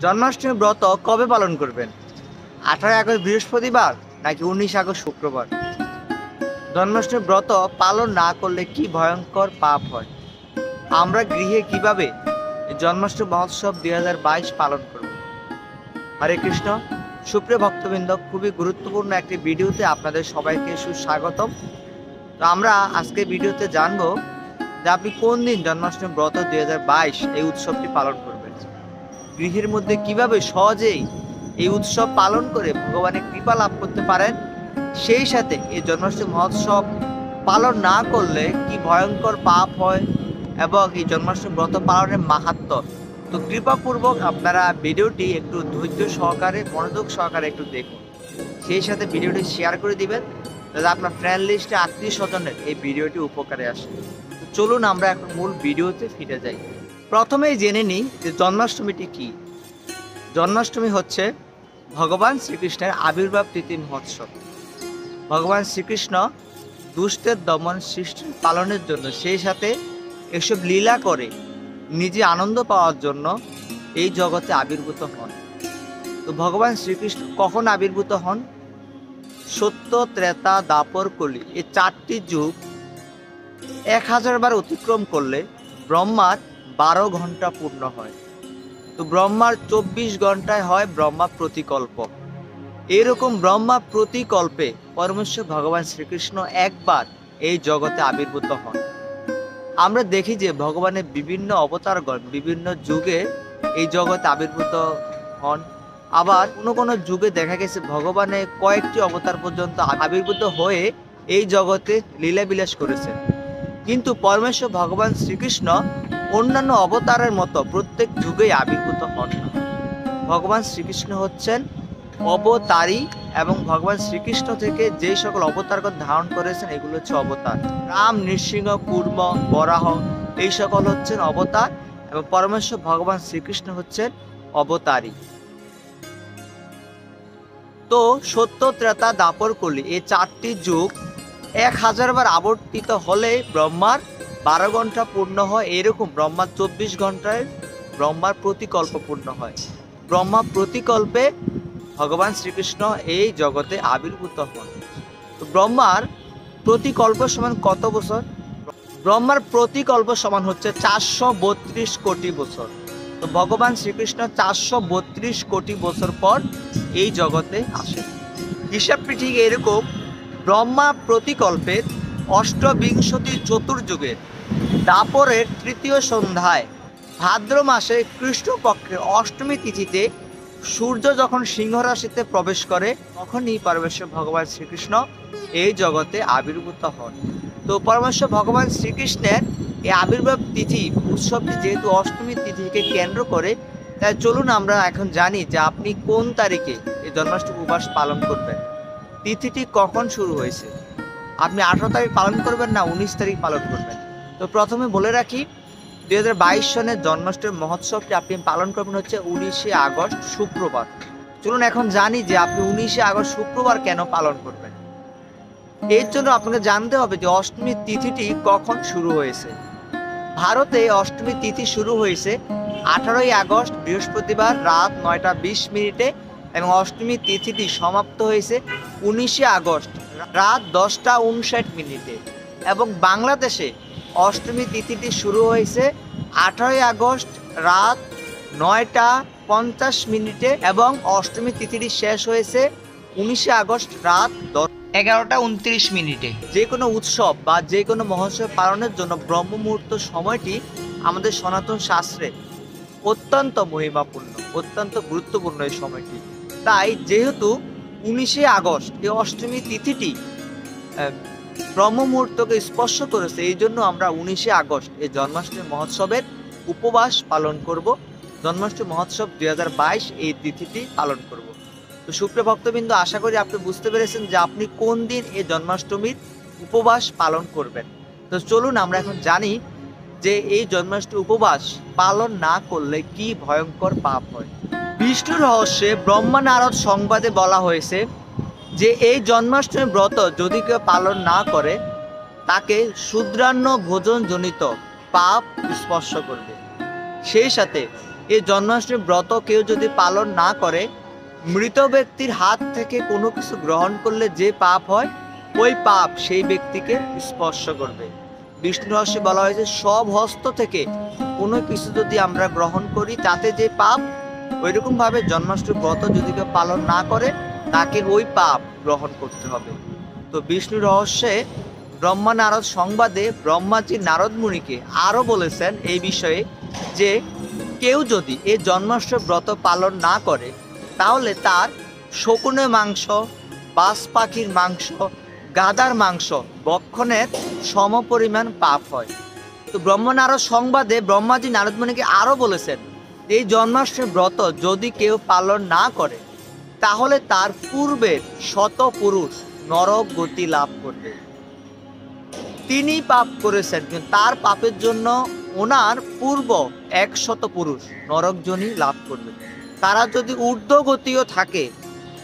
জন্মাষ্টমী ব্রত কবে পালন করবেন? 18 আগস্ট বৃহস্পতিবার নাকি 19 আগস্ট শুক্রবার? জন্মাষ্টমী ব্রত পালন না করলে কি ভয়ঙ্কর পাপ হয়? আমরা গৃহে কিভাবে জন্মাষ্টমী মহোৎসব 2022 পালন করব? হরে কৃষ্ণ। সুপ্রিয় ভক্তবৃন্দ, খুবই গুরুত্বপূর্ণ একটি ভিডিওতে আপনাদের সবাইকে সুস্বাগতম। তো আমরা আজকে ভিডিওতে জানবো যে আপনি কোন দিন জন্মাষ্টমী ব্রত 2022 এই উৎসবটি পালন করবেন, গৃহের মধ্যে কিভাবে সহজেই এই উৎসব পালন করে ভগবানের কৃপা লাভ করতে পারেন, সেই সাথে এই জন্মাষ্টমী মহোৎসব পালন না করলে কি ভয়ঙ্কর পাপ হয় এবং এই জন্মাষ্টমী ব্রত পালনের মাহাত্ম্য। তো কৃপাপূর্বক আপনারা ভিডিওটি একটু ধৈর্য সহকারে, মনোযোগ সহকারে একটু দেখুন। সেই সাথে ভিডিওটি শেয়ার করে দিবেন যাতে আপনার ফ্রেন্ড লিস্টে আত্মীয় স্বজনের এই ভিডিওটি উপকারে আসে। তো চলুন আমরা এখন মূল ভিডিওতে ফিরে যাই। প্রথমেই জেনে নিই যে জন্মাষ্টমীটি কি। জন্মাষ্টমী হচ্ছে ভগবান শ্রীকৃষ্ণের আবির্ভাব তিথি মহোৎসব। ভগবান শ্রীকৃষ্ণ দুষ্টের দমন, সৃষ্টির পালনের জন্য, সেই সাথে এসব লীলা করে নিজে আনন্দ পাওয়ার জন্য এই জগতে আবির্ভূত হন। তো ভগবান শ্রীকৃষ্ণ কখন আবির্ভূত হন? সত্য, ত্রেতা, দ্বাপর, কলি এই 4টি যুগ 1000 বার অতিক্রম করলে ব্রহ্মার 12 ঘন্টা পূর্ণ হয়। তো ব্রহ্মার 24 ঘন্টায় হয় ব্রহ্মা প্রতিকল্প। এরকম ব্রহ্মা প্রতিকল্পে পরমেশ্বর ভগবান শ্রীকৃষ্ণ একবার এই জগতে আবির্ভূত হন। আমরা দেখি যে ভগবানের বিভিন্ন অবতারগণ বিভিন্ন যুগে এই জগতে আবির্ভূত হন। আবার কোনো কোনো যুগে দেখা গেছে ভগবানের কয়েকটি অবতার পর্যন্ত আবির্ভূত হয়ে এই জগতে লীলাবিলাস করেছেন। কিন্তু পরমেশ্বর ভগবান শ্রীকৃষ্ণ অন্যান্য অবতারের মতো প্রত্যেক যুগেই আবির্ভূত হন না। ভগবান শ্রীকৃষ্ণ হচ্ছেন অবতারী এবং ভগবান শ্রীকৃষ্ণ থেকে যে সকল অবতারগণ ধারণ করেছেন এগুলো হচ্ছে অবতার। রাম, নৃসিংহ, কুর্ম, বরাহ এই সকল হচ্ছেন অবতার এবং পরমেশ্বর ভগবান শ্রীকৃষ্ণ হচ্ছেন অবতারী। তো সত্য, ত্রেতা, দ্বাপর, কলি এই 4টি যুগ 1000 বার আবর্তিত হলে ব্রহ্মার 12 ঘন্টা পূর্ণ হয়। এরকম ব্রহ্মার 24 ঘন্টায় ব্রহ্মার প্রতিকল্প পূর্ণ হয়। ব্রহ্মা প্রতিকল্পে ভগবান শ্রীকৃষ্ণ এই জগতে আবির্ভূত হন। তো ব্রহ্মার প্রতিকল্প সমান কত বছর? ব্রহ্মার প্রতিকল্প সমান হচ্ছে 432 কোটি বছর। তো ভগবান শ্রীকৃষ্ণ 432 কোটি বছর পর এই জগতে আসেন। হিসাবটি ঠিক এরকম, ব্রহ্মা প্রতিকল্পের অষ্টবিংশতি চতুর্যুগের দাপরের 3য় সন্ধ্যায় ভাদ্র মাসে কৃষ্ণপক্ষের অষ্টমী তিথিতে সূর্য যখন সিংহ রাশিতে প্রবেশ করে তখনই পরমেশ্বর ভগবান শ্রীকৃষ্ণ এই জগতে আবির্ভূত হন। তো পরমেশ্বর ভগবান শ্রীকৃষ্ণের এই আবির্ভাব তিথি উৎসবটি যেহেতু অষ্টমী তিথিকে কেন্দ্র করে, তাই চলুন আমরা এখন জানি যে আপনি কোন তারিখে এই জন্মাষ্টমী উপবাস পালন করবেন। তিথিটি কখন শুরু হয়েছে? আপনি 18 তারিখ পালন করবেন না 19 তারিখ পালন করবেন? তো প্রথমে বলে রাখি 2022 সনের জন্মাষ্টমী মহোৎসবটি আপনি পালন করবেন হচ্ছে 19 আগস্ট শুক্রবার। চলুন এখন জানি যে আপনি 19 আগস্ট শুক্রবার কেন পালন করবেন। এর জন্য আপনাকে জানতে হবে যে অষ্টমী তিথিটি কখন শুরু হয়েছে। ভারতে অষ্টমী তিথি শুরু হয়েছে 18 আগস্ট বৃহস্পতিবার রাত 9টা 20 মিনিটে এবং অষ্টমী তিথিটি সমাপ্ত হয়েছে 19 আগস্ট রাত 10টা 59 মিনিটে। এবং বাংলাদেশে অষ্টমী তিথিটি শুরু হয়েছে 18 আগস্ট রাত 9টা 50 মিনিটে এবং অষ্টমী তিথিটি শেষ হয়েছে 19 আগস্ট রাত 11টা 29 মিনিটে। যে কোনো উৎসব বা যে কোনো মহোৎসব পালনের জন্য ব্রহ্ম মুহূর্ত সময়টি আমাদের সনাতন শাস্ত্রে অত্যন্ত মহিমাপূর্ণ, অত্যন্ত গুরুত্বপূর্ণ এই সময়টি। তাই যেহেতু 19 আগস্ট এই অষ্টমী তিথিটি ব্রহ্ম মুহূর্তকে স্পর্শ করেছে, এই জন্য আমরা 19 আগস্ট এই জন্মাষ্টমী মহোৎসবের উপবাস পালন করব। জন্মাষ্টমী মহোৎসব 2022 এই তিথিটি পালন করব। তো সুপ্রিয় ভক্তবৃন্দ, আশা করি আপনি বুঝতে পেরেছেন যে আপনি কোন দিন এই জন্মাষ্টমীর উপবাস পালন করবেন। তো চলুন আমরা এখন জানি যে এই জন্মাষ্টমী উপবাস পালন না করলে কি ভয়ঙ্কর পাপ হয়। বিষ্ণু রহস্যে ব্রহ্মা নারদ সংবাদে বলা হয়েছে যে এই জন্মাষ্টমী ব্রত যদি কেউ পালন না করে তাকে শূদ্রান্ন ভোজন জনিত পাপ স্পর্শ করবে। সেই সাথে এই জন্মাষ্টমী ব্রত কেউ যদি পালন না করে, মৃত ব্যক্তির হাত থেকে কোনো কিছু গ্রহণ করলে যে পাপ হয়, ওই পাপ সেই ব্যক্তিকে স্পর্শ করবে। বিষ্ণু রহস্যে বলা হয়েছে সব হস্ত থেকে কোনো কিছু যদি আমরা গ্রহণ করি তাতে যে পাপ, ওইরকম ভাবে জন্মাষ্টমী ব্রত যদি কেউ পালন না করে তাকে ওই পাপ গ্রহণ করতে হবে। তো বিষ্ণু রহস্যে ব্রহ্মা নারদ সংবাদে ব্রহ্মাজি নারদ মুনিকে আরো বলেছেন এই বিষয়ে যে কেউ যদি এই জন্মাষ্টমী ব্রত পালন না করে তাহলে তার শকুনের মাংস, বাজ পাখির মাংস, গাধার মাংস ভক্ষণের সমপরিমাণ পাপ হয়। তো ব্রহ্মনারদ সংবাদে ব্রহ্মাজি নারদ মুনিকে আরো বলেছেন এই জন্মাষ্টমী ব্রত যদি কেউ পালন না করে তাহলে তার পূর্বের শত পুরুষ নরক গতি লাভ করবে। তিনি পাপ করেছেন কিন্তু তার পাপের জন্য ওনার পূর্ব 100 পুরুষ নরকজনী লাভ করবে। তারা যদি ঊর্ধ্বগতিও থাকে,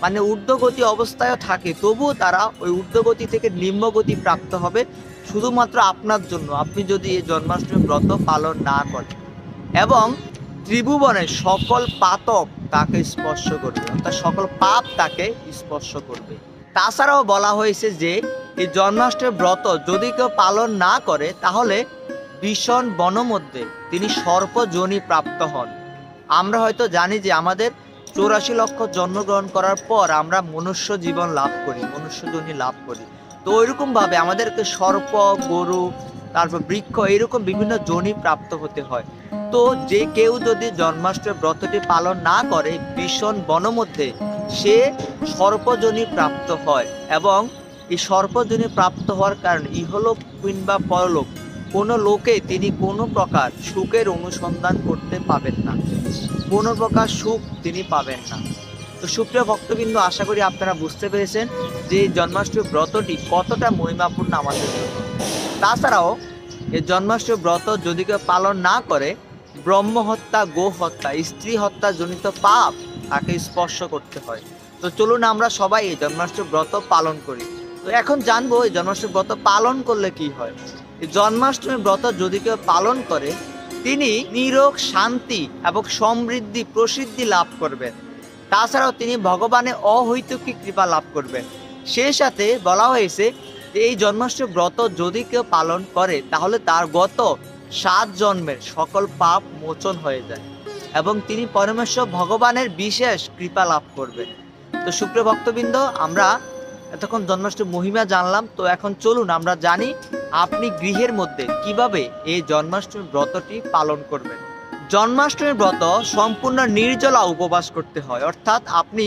মানে ঊর্ধ্বগতি অবস্থায়ও থাকে, তবুও তারা ওই ঊর্ধ্বগতি থেকে নিম্নগতি প্রাপ্ত হবে শুধুমাত্র আপনার জন্য, আপনি যদি এই জন্মাষ্টমী ব্রত পালন না করেন। এবং ত্রিভুবনের সকল পাতক তাকে স্পর্শ করবে, অর্থাৎ সকল পাপ তাকে স্পর্শ করবে। তাছাড়াও বলা হয়েছে যে এই জন্মাষ্টমী ব্রত যদি কেউ পালন না করে তাহলে ভীষণ বন মধ্যে তিনি সর্পযোনি প্রাপ্ত হন। আমরা হয়তো জানি যে আমাদের 84 লক্ষ জন্মগ্রহণ করার পর আমরা মনুষ্য জীবন লাভ করি, মনুষ্যজনী লাভ করি। তো ওইরকম ভাবে আমাদেরকে সর্প, গরু, তারপর বৃক্ষ, এইরকম বিভিন্ন যোনি প্রাপ্ত হতে হয়। তো যে কেউ যদি জন্মাষ্টমী ব্রতটি পালন না করে ভীষণ বন মধ্যে সে সর্পযোনি প্রাপ্ত হয়, এবং এই সর্পযোনি প্রাপ্ত হওয়ার কারণে ইহলোক কিংবা পরলোক কোনো লোকে তিনি কোনো প্রকার সুখের অনুসন্ধান করতে পাবেন না, কোনো প্রকার সুখ তিনি পাবেন না। তো সুপ্রিয় ভক্তবৃন্দ, আশা করি আপনারা বুঝতে পেরেছেন যে জন্মাষ্টমী ব্রতটি কতটা মহিমাপূর্ণ আমাদের জন্য। তাছাড়াও এই জন্মাষ্টমী ব্রত যদি কেউ পালন না করে ব্রহ্ম হত্যা, গো হত্যা, স্ত্রী হত্যা জনিত পাপ তাকে স্পর্শ করতে হয়। তো চলুন আমরা সবাই এই জন্মাষ্টমী ব্রত পালন করি। তো এখন জানবো এই জন্মাষ্টমী ব্রত পালন করলে কি হয়। এই জন্মাষ্টমী ব্রত যদি কেউ পালন করে তিনি নিরোগ, শান্তি এবং সমৃদ্ধি, প্রসিদ্ধি লাভ করবেন। তাছাড়াও তিনি ভগবানের অহৈতুকী কৃপা লাভ করবেন। সেই সাথে বলা হয়েছে যে এই জন্মাষ্টমী ব্রত যদি কেউ পালন করে তাহলে তার গত 7 জন্মের সকল পাপ মোচন হয়ে যায় এবং তিনি পরমেশ্বর ভগবানের বিশেষ কৃপা লাভ করবেন। তো সুপ্রিয় ভক্তবৃন্দ, আমরা এতক্ষণ জন্মাষ্টমী মহিমা জানলাম। তো এখন চলুন আমরা জানি আপনি গৃহের মধ্যে কিভাবে এই জন্মাষ্টমী ব্রতটি পালন করবেন। জন্মাষ্টমী ব্রত সম্পূর্ণ নির্জলা উপবাস করতে হয়, অর্থাৎ আপনি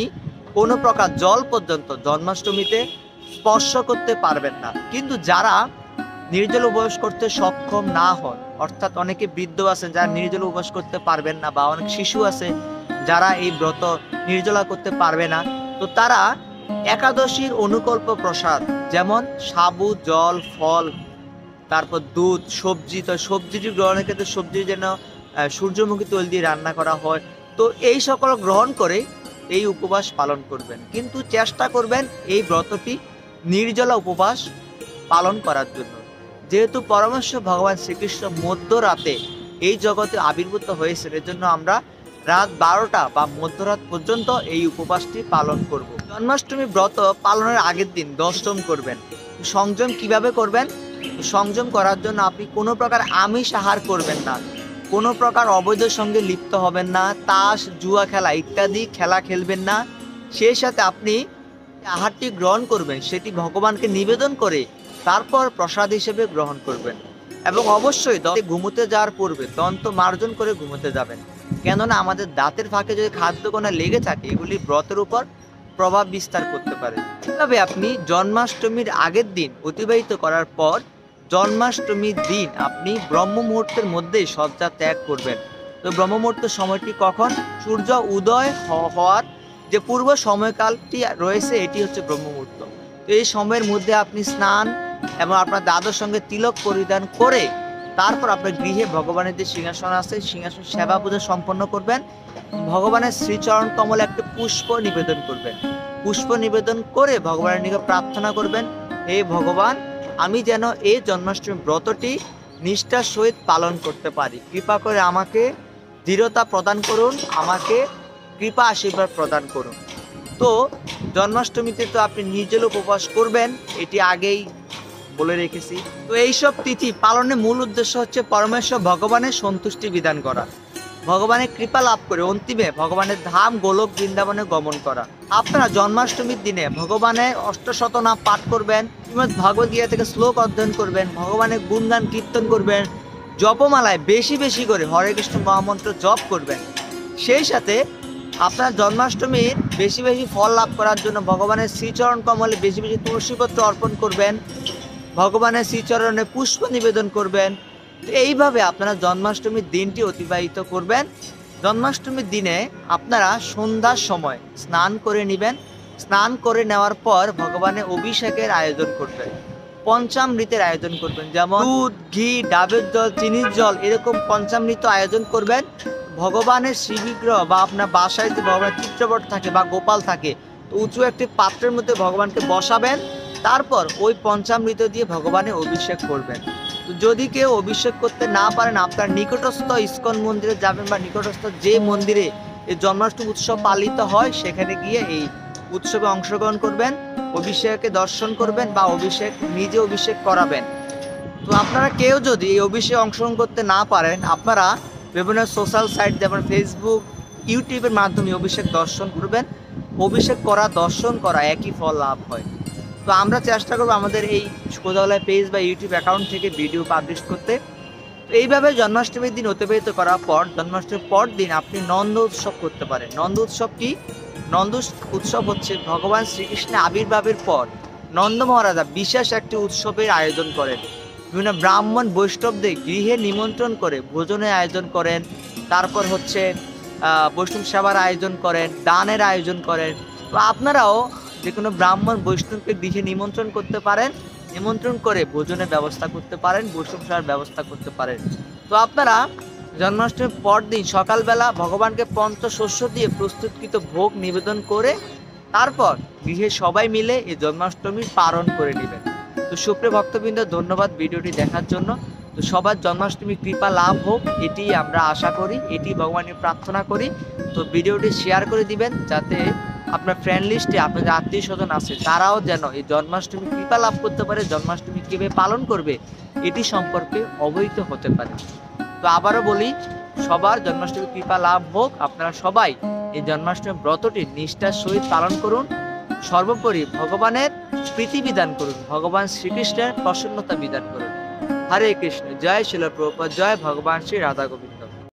কোনো প্রকার জল পর্যন্ত জন্মাষ্টমীতে স্পর্শ করতে পারবেন না। কিন্তু যারা নির্জল উপবাস করতে সক্ষম না হন, অর্থাৎ অনেকে বৃদ্ধ আছেন যারা নির্জল উপবাস করতে পারবেন না, বা অনেক শিশু আছে যারা এই ব্রত নির্জলা করতে পারবে না, তো তারা একাদশীর অনুকল্প প্রসাদ যেমন সাবু, জল, ফল, তারপর দুধ, সবজি, তো সবজিটি গ্রহণের ক্ষেত্রে সবজি যেন সূর্যমুখী তৈল দিয়ে রান্না করা হয়, তো এই সকল গ্রহণ করে এই উপবাস পালন করবেন। কিন্তু চেষ্টা করবেন এই ব্রতটি নির্জলা উপবাস পালন করার জন্য, যেহেতু পরমেশ্বর ভগবান শ্রীকৃষ্ণ মধ্যরাতে এই জগতে আবির্ভূত হয়েছেন, এর জন্য আমরা রাত 12টা বা মধ্যরাত পর্যন্ত এই উপবাসটি পালন করব। জন্মাষ্টমী ব্রত পালনের আগের দিন দর্শন করবেন। সংযম কিভাবে করবেন? সংযম করার জন্য আপনি কোনো প্রকার আমিষ আহার করবেন না, কোনো প্রকার অবৈধের সঙ্গে লিপ্ত হবেন না, তাস, জুয়া খেলা ইত্যাদি খেলা খেলবেন না। সেই সাথে আপনি আহারটি গ্রহণ করবেন সেটি ভগবানকে নিবেদন করে তারপর প্রসাদ হিসেবে গ্রহণ করবেন। এবং অবশ্যই ঘুমোতে যাওয়ার পূর্বে দন্ত মার্জন করে ঘুমোতে যাবেন, কেননা আমাদের দাঁতের ফাঁকে যদি খাদ্যকণা লেগে থাকে এগুলি ব্রতের উপর প্রভাব বিস্তার করতে পারে। তবে আপনি জন্মাষ্টমীর আগের দিন অতিবাহিত করার পর জন্মাষ্টমীর দিন আপনি ব্রহ্ম মুহূর্তের মধ্যেই শয্যা ত্যাগ করবেন। তো ব্রহ্ম মুহূর্তের সময়টি কখন? সূর্য উদয় হওয়ার যে পূর্ব সময়কালটি রয়েছে এটি হচ্ছে ব্রহ্ম মুহূর্ত। তো এই সময়ের মধ্যে আপনি স্নান এবং আপনার দাদার সঙ্গে তিলক পরিধান করে তারপর আপনার গৃহে ভগবানের যে সিংহাসন আছে সিংহাসন সেবা পূজা সম্পন্ন করবেন। ভগবানের শ্রীচরণ কমলে একটি পুষ্প নিবেদন করবেন। পুষ্প নিবেদন করে ভগবানের নিকট প্রার্থনা করবেন, হে ভগবান, আমি যেন এই জন্মাষ্টমী ব্রতটি নিষ্ঠার সহিত পালন করতে পারি, কৃপা করে আমাকে দৃঢ়তা প্রদান করুন, আমাকে কৃপা আশীর্বাদ প্রদান করুন। তো জন্মাষ্টমীতে তো আপনি নিজেও উপবাস করবেন, এটি আগেই বলে রেখেছি। তো এইসব তিথি পালনের মূল উদ্দেশ্য হচ্ছে পরমেশ্বর ভগবানের সন্তুষ্টি বিধান করা, ভগবানের কৃপা লাভ করে অন্তিমে ভগবানের ধাম গোলক বৃন্দাবনে গমন করা। আপনারা জন্মাষ্টমীর দিনে ভগবানের অষ্টশতনাম পাঠ করবেন, শ্রীমদ্ ভগবদ গীতা থেকে শ্লোক অধ্যয়ন করবেন, ভগবানের গুণগান কীর্তন করবেন, জপমালায় বেশি বেশি করে হরে কৃষ্ণ মহামন্ত্র জপ করবেন। সেই সাথে আপনার জন্মাষ্টমীর বেশি বেশি ফল লাভ করার জন্য ভগবানের শ্রীচরণ কমলে বেশি বেশি তুলসীপত্র অর্পণ করবেন, ভগবানের শ্রীচরণে পুষ্প নিবেদন করবেন। তো এইভাবে আপনারা জন্মাষ্টমীর দিনটি অতিবাহিত করবেন। জন্মাষ্টমীর দিনে আপনারা সন্ধ্যার সময় স্নান করে নেবেন। স্নান করে নেওয়ার পর ভগবানের অভিষেকের আয়োজন করবেন, পঞ্চামৃতের আয়োজন করবেন, যেমন দুধ, ঘি, ডাবের জল, চিনির জল, এরকম পঞ্চামৃত আয়োজন করবেন। ভগবানের শ্রীবিগ্রহ বা আপনার বাসায় যে ভগবানের চিত্রপট থাকে বা গোপাল থাকে, তো উঁচু একটি পাত্রের মধ্যে ভগবানকে বসাবেন। তারপর ওই পঞ্চামৃত দিয়ে ভগবানের অভিষেক করবেন। তো যদি কেউ অভিষেক করতে না পারেন, আপনার নিকটস্থ ইস্কন মন্দিরে যাবেন বা নিকটস্থ যে মন্দিরে এই জন্মাষ্টমী উৎসব পালিত হয় সেখানে গিয়ে এই উৎসবে অংশগ্রহণ করবেন, অভিষেকে দর্শন করবেন বা নিজে অভিষেক করাবেন। তো আপনারা কেউ যদি এই অভিষেকে অংশগ্রহণ করতে না পারেন, আপনারা বিভিন্ন সোশ্যাল সাইট যেমন ফেসবুক, ইউটিউবের মাধ্যমে অভিষেক দর্শন করবেন। অভিষেক করা, দর্শন করা একই ফল লাভ হয়। তো আমরা চেষ্টা করবো আমাদের এই কোদাওয়ালা পেজ বা ইউটিউব অ্যাকাউন্ট থেকে ভিডিও পাবলিশ করতে। তো এইভাবে জন্মাষ্টমীর দিন অতিবাহিত করার পর জন্মাষ্টমীর পর দিন আপনি নন্দ উৎসব করতে পারেন। নন্দ উৎসব কি? নন্দ উৎসব হচ্ছে ভগবান শ্রীকৃষ্ণের আবির্ভাবের পর নন্দ মহারাজা বিশেষ একটি উৎসবের আয়োজন করেন। বিভিন্ন ব্রাহ্মণ বৈষ্ণবদের গৃহে নিমন্ত্রণ করে ভোজনের আয়োজন করেন। তারপর হচ্ছে বৈষ্ণব সেবার আয়োজন করেন, দানের আয়োজন করেন। তো আপনারাও যে কোনো ব্রাহ্মণ বৈষ্ণবকে গৃহে নিমন্ত্রণ করতে পারেন, নিমন্ত্রণ করে ভোজনের ব্যবস্থা করতে পারেন, বৈষ্ণব সেবার ব্যবস্থা করতে পারেন। তো আপনারা জন্মাষ্টমীর পর দিন সকালবেলা ভগবানকে পঞ্চশস্য দিয়ে প্রস্তুতকৃত ভোগ নিবেদন করে তারপর গৃহে সবাই মিলে এই জন্মাষ্টমী পালন করে নেবেন। তো সুপ্রিয় ভক্তবৃন্দ, ধন্যবাদ ভিডিওটি দেখার জন্য। তো সবার জন্মাষ্টমী কৃপা লাভ হোক, এটি আমরা আশা করি, এটি ভগবানের প্রার্থনা করি। তো ভিডিওটি শেয়ার করে দিবেন যাতে আপনার ফ্রেন্ড লিস্টে আপনার যে আত্মীয় স্বজন আছে তারাও যেন এই জন্মাষ্টমী কৃপা লাভ করতে পারে, জন্মাষ্টমী কীভাবে পালন করবে এটি সম্পর্কে অবহিত হতে পারে। তো আবারও বলি, সবার জন্মাষ্টমী কৃপা লাভ হোক। আপনারা সবাই এই জন্মাষ্টমী ব্রতটি নিষ্ঠার সহিত পালন করুন। সর্বোপরি ভগবানের প্রীতি বিধান করুন, ভগবান শ্রীকৃষ্ণের প্রসন্নতা বিধান করুন। হরে কৃষ্ণ। জয় শিল প্রভুপাদ, জয় ভগবান শ্রী রাধা গোবিন্দ।